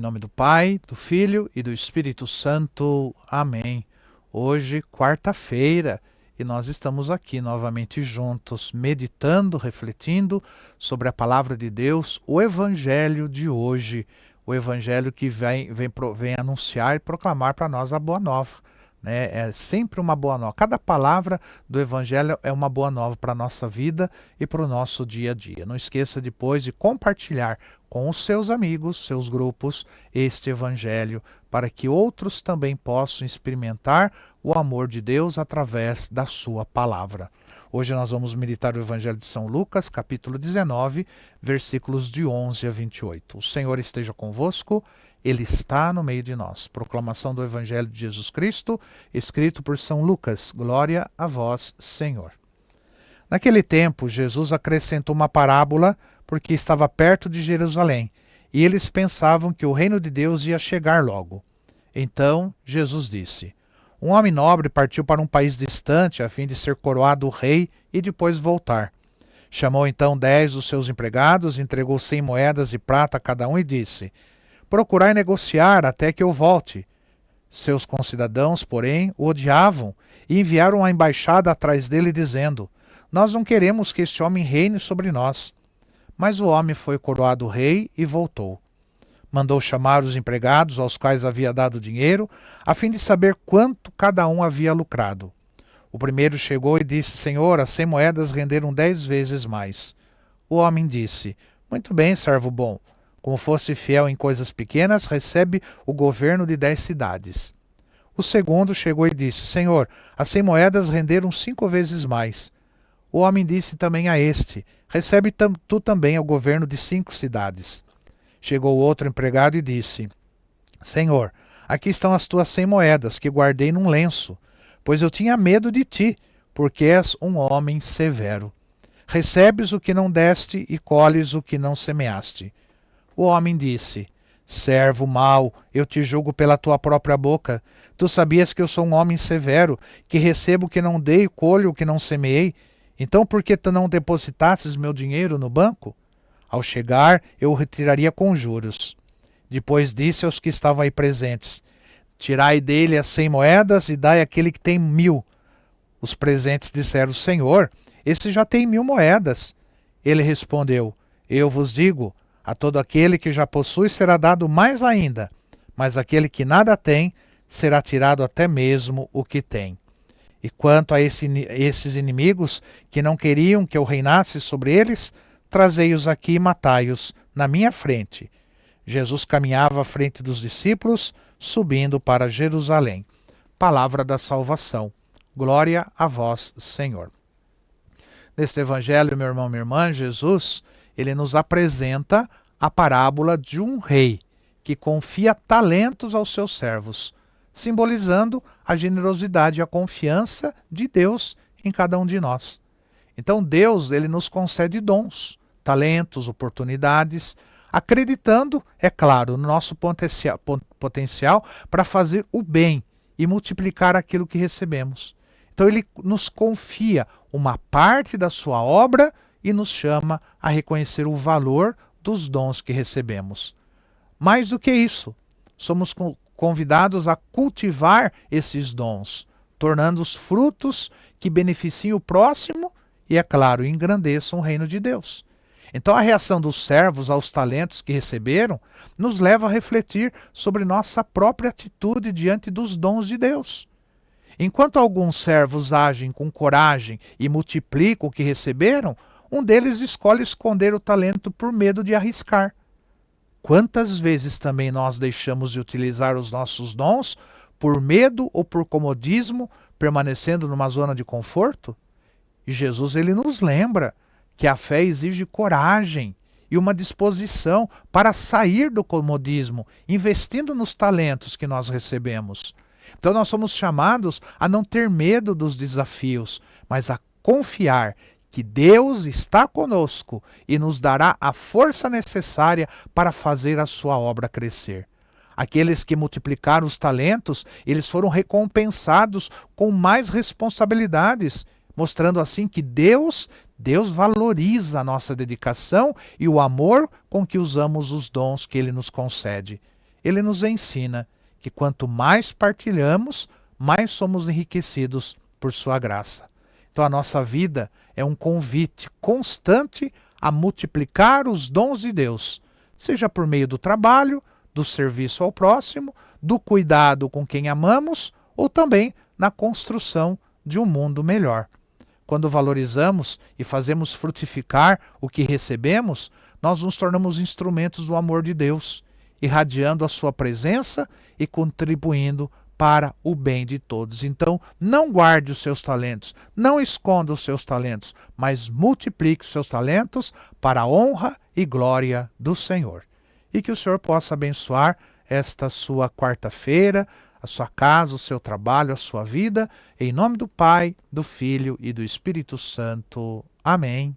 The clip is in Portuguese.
nome do Pai, do Filho e do Espírito Santo. Amém. Hoje, quarta-feira, e nós estamos aqui novamente juntos, meditando, refletindo sobre a palavra de Deus, o Evangelho de hoje, o Evangelho que vem anunciar e proclamar para nós a boa nova. É sempre uma boa nova. Cada palavra do Evangelho é uma boa nova para a nossa vida e para o nosso dia a dia. Não esqueça depois de compartilhar com os seus amigos, seus grupos, este Evangelho, para que outros também possam experimentar o amor de Deus através da sua palavra. Hoje nós vamos meditar o Evangelho de São Lucas, capítulo 19, versículos de 11 a 28. O Senhor esteja convosco, Ele está no meio de nós. Proclamação do Evangelho de Jesus Cristo, escrito por São Lucas. Glória a vós, Senhor. Naquele tempo, Jesus acrescentou uma parábola porque estava perto de Jerusalém, e eles pensavam que o reino de Deus ia chegar logo. Então, Jesus disse: um homem nobre partiu para um país distante a fim de ser coroado rei e depois voltar. Chamou então 10 dos seus empregados, entregou 100 moedas de prata a cada um e disse: procurai negociar até que eu volte. Seus concidadãos, porém, o odiavam e enviaram a embaixada atrás dele, dizendo: nós não queremos que este homem reine sobre nós. Mas o homem foi coroado rei e voltou. Mandou chamar os empregados aos quais havia dado dinheiro, a fim de saber quanto cada um havia lucrado. O primeiro chegou e disse: Senhor, as 100 moedas renderam 10 vezes mais. O homem disse: muito bem, servo bom. Como fosse fiel em coisas pequenas, recebe o governo de 10 cidades. O segundo chegou e disse: Senhor, as 100 moedas renderam 5 vezes mais. O homem disse também a este: recebe tu também o governo de 5 cidades. Chegou outro empregado e disse: Senhor, aqui estão as tuas 100 moedas que guardei num lenço, pois eu tinha medo de ti, porque és um homem severo. Recebes o que não deste e colhes o que não semeaste. O homem disse: servo mau, eu te julgo pela tua própria boca. Tu sabias que eu sou um homem severo, que recebo o que não dei e colho o que não semeei. Então por que tu não depositastes meu dinheiro no banco? Ao chegar, eu o retiraria com juros. Depois disse aos que estavam aí presentes: tirai dele as 100 moedas e dai àquele que tem 1000. Os presentes disseram: Senhor, esse já tem 1000 moedas. Ele respondeu: eu vos digo, a todo aquele que já possui será dado mais ainda, mas aquele que nada tem, será tirado até mesmo o que tem. E quanto a esses inimigos que não queriam que eu reinasse sobre eles, trazei-os aqui e matai-os na minha frente. Jesus caminhava à frente dos discípulos, subindo para Jerusalém. Palavra da salvação. Glória a vós, Senhor. Neste evangelho, meu irmão, minha irmã, Jesus, ele nos apresenta a parábola de um rei que confia talentos aos seus servos, simbolizando a generosidade e a confiança de Deus em cada um de nós. Então Deus, ele nos concede dons, talentos, oportunidades, acreditando, é claro, no nosso potencial para fazer o bem e multiplicar aquilo que recebemos. Então ele nos confia uma parte da sua obra e nos chama a reconhecer o valor dos dons que recebemos. Mais do que isso, somos convidados a cultivar esses dons, tornando os frutos que beneficiem o próximo e, é claro, engrandeçam o reino de Deus. Então a reação dos servos aos talentos que receberam nos leva a refletir sobre nossa própria atitude diante dos dons de Deus. Enquanto alguns servos agem com coragem e multiplicam o que receberam, um deles escolhe esconder o talento por medo de arriscar. Quantas vezes também nós deixamos de utilizar os nossos dons por medo ou por comodismo, permanecendo numa zona de conforto? E Jesus, ele nos lembra que a fé exige coragem e uma disposição para sair do comodismo, investindo nos talentos que nós recebemos. Então nós somos chamados a não ter medo dos desafios, mas a confiar que Deus está conosco e nos dará a força necessária para fazer a sua obra crescer. Aqueles que multiplicaram os talentos, eles foram recompensados com mais responsabilidades, mostrando assim que Deus valoriza a nossa dedicação e o amor com que usamos os dons que Ele nos concede. ele nos ensina que quanto mais partilhamos, mais somos enriquecidos por sua graça. Então a nossa vida é um convite constante a multiplicar os dons de Deus, seja por meio do trabalho, do serviço ao próximo, do cuidado com quem amamos ou também na construção de um mundo melhor. Quando valorizamos e fazemos frutificar o que recebemos, nós nos tornamos instrumentos do amor de Deus, irradiando a sua presença e contribuindo para o bem de todos. Então, não guarde os seus talentos, não esconda os seus talentos, mas multiplique os seus talentos para a honra e glória do Senhor. E que o Senhor possa abençoar esta sua quarta-feira, a sua casa, o seu trabalho, a sua vida, em nome do Pai, do Filho e do Espírito Santo. Amém.